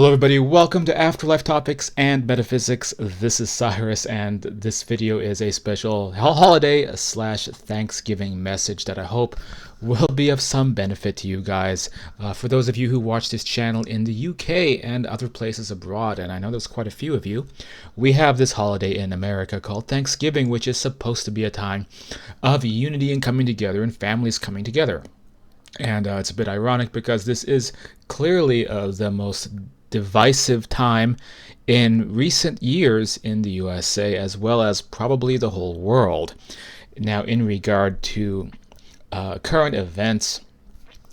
Hello everybody, welcome to Afterlife Topics and Metaphysics. This is Cyrus, and this video is a special holiday slash Thanksgiving message that I hope will be of some benefit to you guys. For those of you who watch this channel in the UK and other places abroad, and I know there's quite a few of you, we have this holiday in America called Thanksgiving, which is supposed to be a time of unity and coming together and families coming together. And it's a bit ironic because this is clearly the most divisive time in recent years in the USA, as well as probably the whole world. Now, in regard to current events,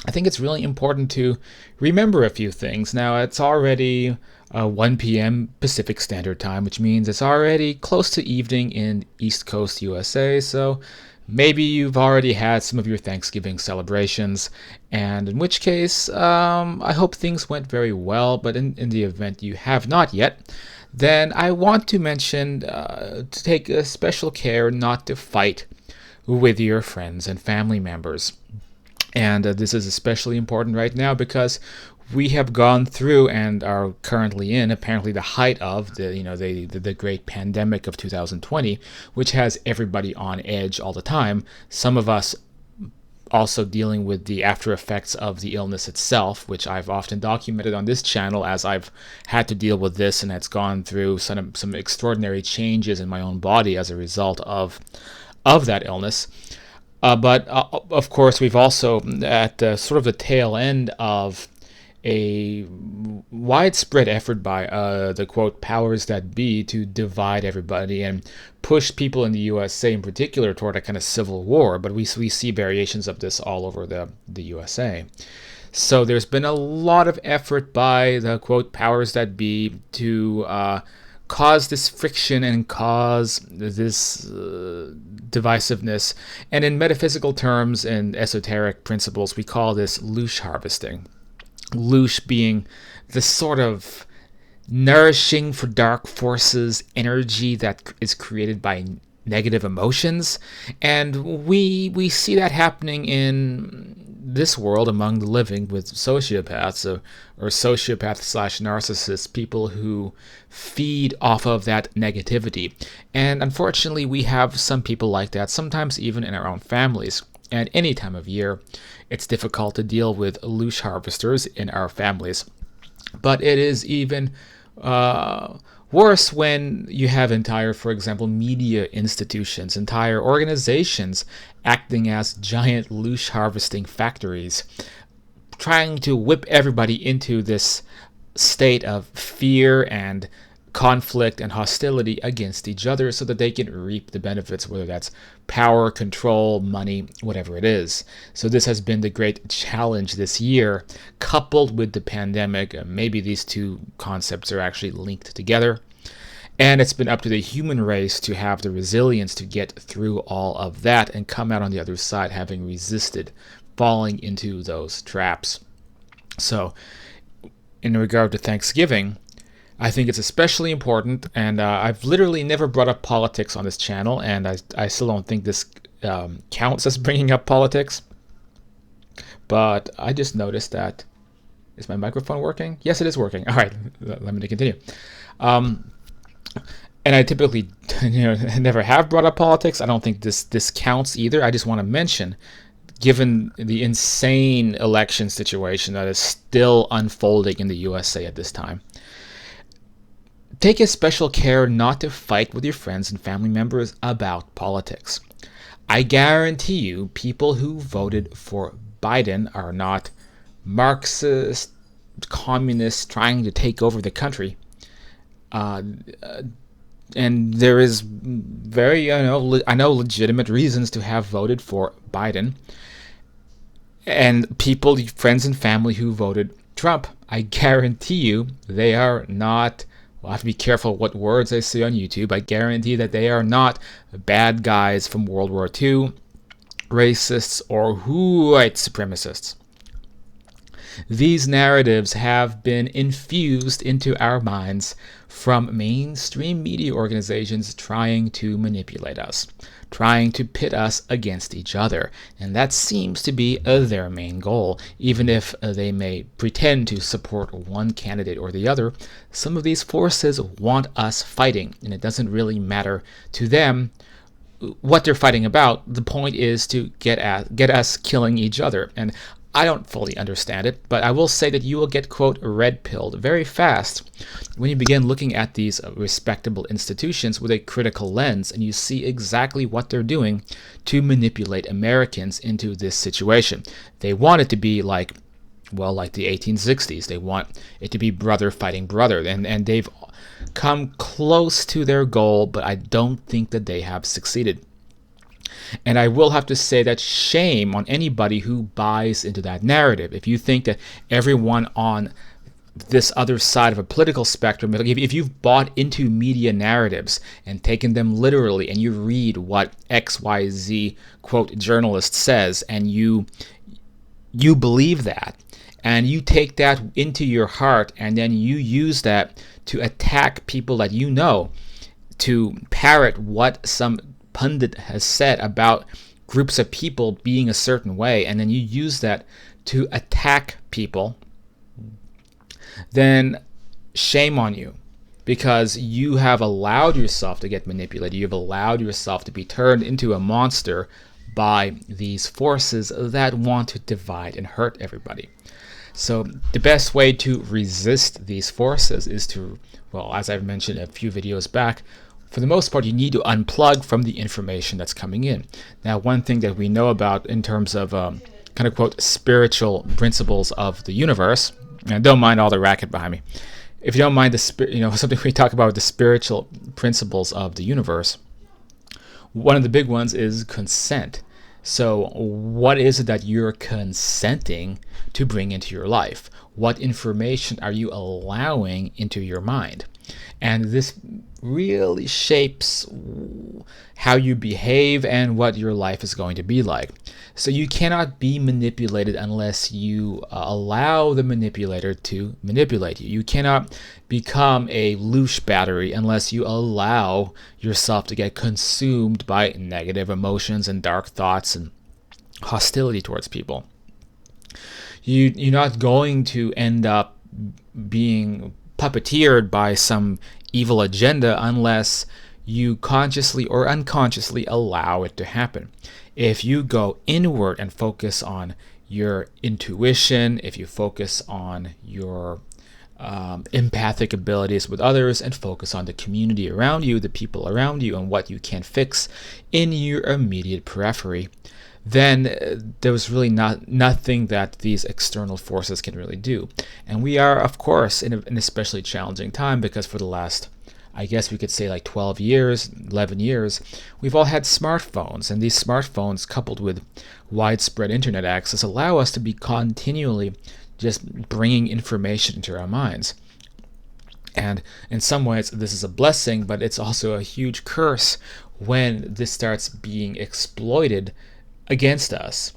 I think it's really important to remember a few things. Now, it's already 1 p.m. Pacific Standard Time, which means it's already close to evening in East Coast USA, so maybe you've already had some of your Thanksgiving celebrations, and in which case, I hope things went very well, but in the event you have not yet, then I want to mention to take special care not to fight with your friends and family members. And this is especially important right now because we have gone through and are currently in apparently the height of the great pandemic of 2020, which has everybody on edge all the time. Some of us also dealing with the after effects of the illness itself, which I've often documented on this channel as I've had to deal with this, and it's gone through some extraordinary changes in my own body as a result of that illness. But of course, we've also at sort of the tail end of a widespread effort by the quote powers that be to divide everybody and push people in the USA in particular toward a kind of civil war. But we see variations of this all over the USA. So there's been a lot of effort by the quote powers that be to cause this friction and cause this divisiveness. And in metaphysical terms and esoteric principles, we call this loosh harvesting. Loosh being the sort of nourishing for dark forces energy that is created by negative emotions, and we see that happening in this world among the living with sociopaths or sociopaths slash narcissists, people who feed off of that negativity. And unfortunately, we have some people like that, sometimes even in our own families. And any time of year, it's difficult to deal with loosh harvesters in our families. But it is even worse when you have entire, for example, media institutions, entire organizations acting as giant loosh harvesting factories, trying to whip everybody into this state of fear and conflict and hostility against each other so that they can reap the benefits, whether that's power, control, money, whatever it is. So this has been the great challenge this year, coupled with the pandemic. Maybe these two concepts are actually linked together. And it's been up to the human race to have the resilience to get through all of that and come out on the other side having resisted falling into those traps. So in regard to Thanksgiving, I think it's especially important, and I've literally never brought up politics on this channel, and I still don't think this counts as bringing up politics. But I just noticed that, is my microphone working? Yes, it is working. All right, let me continue. And I typically never have brought up politics. I don't think this counts either. I just want to mention, given the insane election situation that is still unfolding in the USA at this time, take a special care not to fight with your friends and family members about politics. I guarantee you people who voted for Biden are not Marxist, communists trying to take over the country. And there is very, I know legitimate reasons to have voted for Biden. And people, friends and family who voted Trump, I guarantee you they are not, well, I have to be careful what words I say on YouTube. I guarantee that they are not bad guys from World War II, racists, or white supremacists. These narratives have been infused into our minds from mainstream media organizations trying to manipulate us, trying to pit us against each other. And that seems to be their main goal. Even if they may pretend to support one candidate or the other, some of these forces want us fighting, and it doesn't really matter to them what they're fighting about. The point is to get us killing each other. And I don't fully understand it, but I will say that you will get, quote, red pilled very fast when you begin looking at these respectable institutions with a critical lens and you see exactly what they're doing to manipulate Americans into this situation. They want it to be like the 1860s. They want it to be brother fighting brother, and they've come close to their goal, but I don't think that they have succeeded. And I will have to say that shame on anybody who buys into that narrative. If you think that everyone on this other side of a political spectrum, if you've bought into media narratives and taken them literally, and you read what XYZ, quote, journalist says, and you believe that, and you take that into your heart, and then you use that to attack people that you know, to parrot what some pundit has said about groups of people being a certain way, and then you use that to attack people, then shame on you, because you have allowed yourself to get manipulated. You've allowed yourself to be turned into a monster by these forces that want to divide and hurt everybody. So the best way to resist these forces is to, well, as I've mentioned a few videos back, for the most part, you need to unplug from the information that's coming in. Now, one thing that we know about in terms of kind of, quote, spiritual principles of the universe, and don't mind all the racket behind me. If you don't mind something we talk about, the spiritual principles of the universe, one of the big ones is consent. So what is it that you're consenting to bring into your life? What information are you allowing into your mind? And this really shapes how you behave and what your life is going to be like. So you cannot be manipulated unless you allow the manipulator to manipulate you. You cannot become a loose battery unless you allow yourself to get consumed by negative emotions and dark thoughts and hostility towards people. You're not going to end up being puppeteered by some evil agenda unless you consciously or unconsciously allow it to happen. If you go inward and focus on your intuition, if you focus on your empathic abilities with others, and focus on the community around you, the people around you, and what you can fix in your immediate periphery, then there's really nothing that these external forces can really do. And we are, of course, in an especially challenging time, because for the last, I guess we could say, like 12 years, 11 years, we've all had smartphones, and these smartphones, coupled with widespread internet access, allow us to be continually just bringing information into our minds. And in some ways, this is a blessing, but it's also a huge curse when this starts being exploited against us,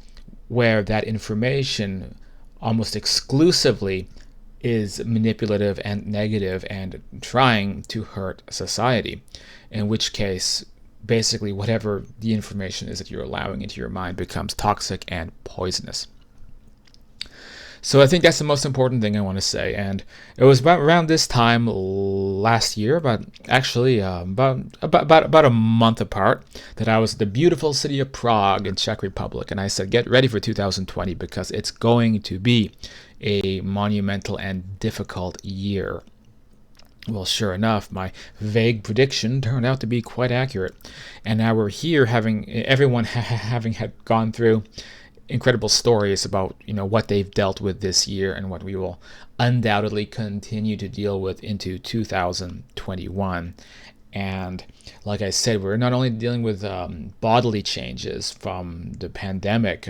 where that information almost exclusively is manipulative and negative and trying to hurt society, in which case basically whatever the information is that you're allowing into your mind becomes toxic and poisonous. So I think that's the most important thing I want to say. And it was around this time last year, about a month apart, that I was at the beautiful city of Prague in Czech Republic, and I said, get ready for 2020, because it's going to be a monumental and difficult year. Well, sure enough, my vague prediction turned out to be quite accurate. And now we're here, everyone having had gone through incredible stories about what they've dealt with this year and what we will undoubtedly continue to deal with into 2021. And like I said, we're not only dealing with bodily changes from the pandemic,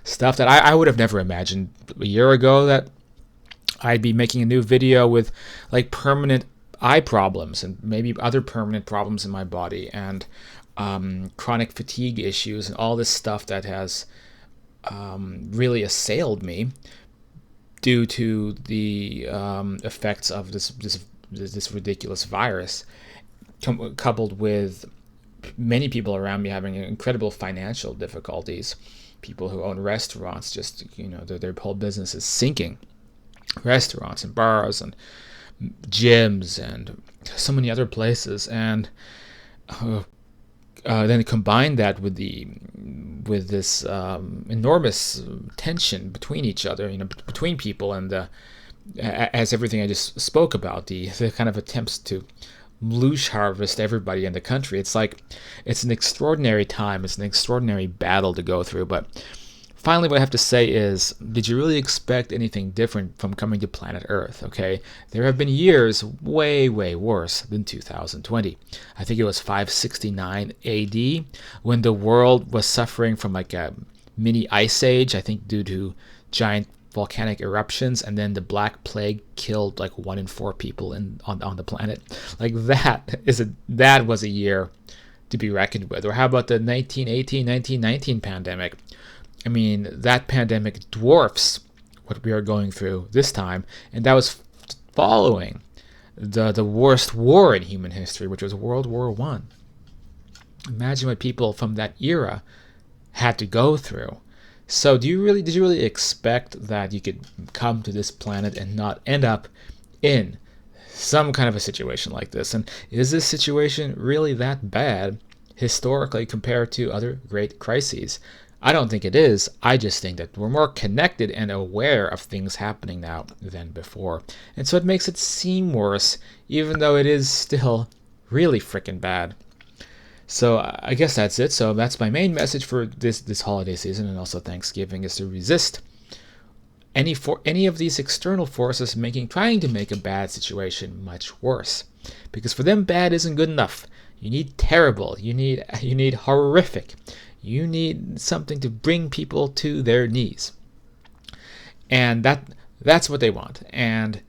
stuff that I would have never imagined a year ago, that I'd be making a new video with like permanent eye problems and maybe other permanent problems in my body, and chronic fatigue issues and all this stuff that has really assailed me. due to the effects of this ridiculous virus, coupled with many people around me having incredible financial difficulties. People who own restaurants, just their whole business is sinking. Restaurants and bars and gyms and so many other places, and then combine that with this enormous tension between each other, between people, and as everything I just spoke about, the kind of attempts to loosh harvest everybody in the country. It's like it's an extraordinary time. It's an extraordinary battle to go through. But finally, what I have to say is, did you really expect anything different from coming to planet Earth? Okay, there have been years way, way worse than 2020. I think it was 569 AD when the world was suffering from like a mini ice age, I think due to giant volcanic eruptions, and then the Black Plague killed like 1 in 4 people on the planet. Like that was a year to be reckoned with. Or how about the 1918, 1919 pandemic? I mean, that pandemic dwarfs what we are going through this time, and that was following the worst war in human history, which was World War I. Imagine what people from that era had to go through. So did you really expect that you could come to this planet and not end up in some kind of a situation like this? And is this situation really that bad historically compared to other great crises? I don't think it is. I just think that we're more connected and aware of things happening now than before. And so it makes it seem worse, even though it is still really freaking bad. So I guess that's it. So that's my main message for this holiday season, and also Thanksgiving, is to resist any of these external forces trying to make a bad situation much worse. Because for them, bad isn't good enough. You need terrible. You need horrific. You need something to bring people to their knees. And that's what they want. And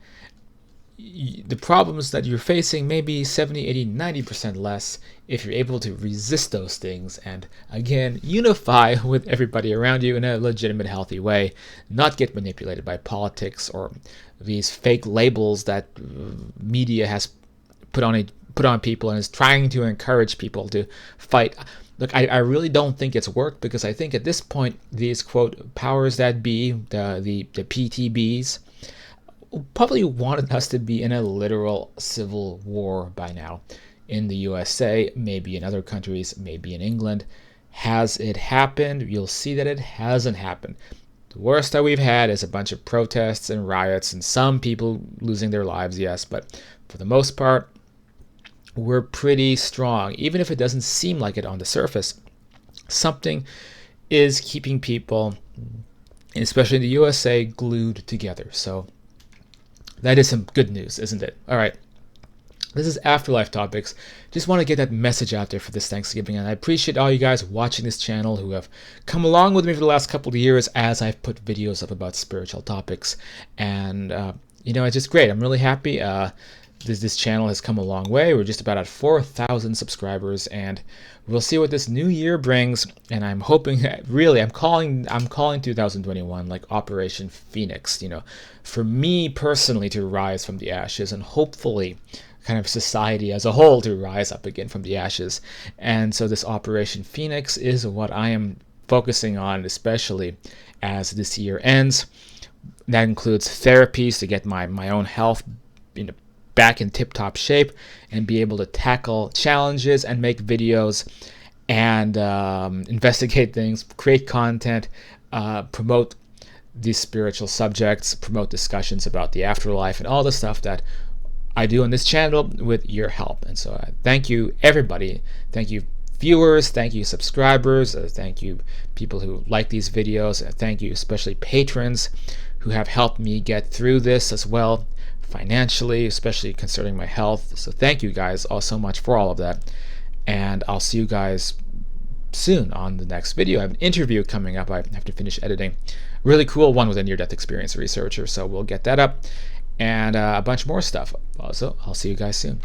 the problems that you're facing may be 70, 80, 90% less if you're able to resist those things and, again, unify with everybody around you in a legitimate, healthy way, not get manipulated by politics or these fake labels that media has put on people and is trying to encourage people to fight. Look, I really don't think it's worked, because I think at this point these, quote, powers that be, the PTBs, probably wanted us to be in a literal civil war by now. In the USA, maybe in other countries, maybe in England. Has it happened? You'll see that it hasn't happened. The worst that we've had is a bunch of protests and riots and some people losing their lives, yes, but for the most part, we're pretty strong. Even if it doesn't seem like it on the surface, something is keeping people, especially in the USA, glued together. So that is some good news, isn't it? All right. This is Afterlife Topics. Just want to get that message out there for this Thanksgiving, and I appreciate all you guys watching this channel who have come along with me for the last couple of years as I've put videos up about spiritual topics. And, it's just great. I'm really happy. This channel has come a long way. We're just about at 4,000 subscribers, and we'll see what this new year brings. And I'm hoping, really, I'm calling 2021 like Operation Phoenix. For me personally to rise from the ashes, and hopefully, kind of society as a whole to rise up again from the ashes. And so this Operation Phoenix is what I am focusing on, especially as this year ends. That includes therapies to get my own health back in tip-top shape and be able to tackle challenges and make videos and investigate things, create content, promote these spiritual subjects, promote discussions about the afterlife and all the stuff that I do on this channel with your help. And so thank you, everybody. Thank you, viewers. Thank you, subscribers. Thank you, people who like these videos. Thank you, especially patrons who have helped me get through this as well financially, especially concerning my health. So thank you guys all so much for all of that. And I'll see you guys soon on the next video. I have an interview coming up. I have to finish editing. Really cool one with a near-death experience researcher. So we'll get that up. And a bunch more stuff. Also, I'll see you guys soon.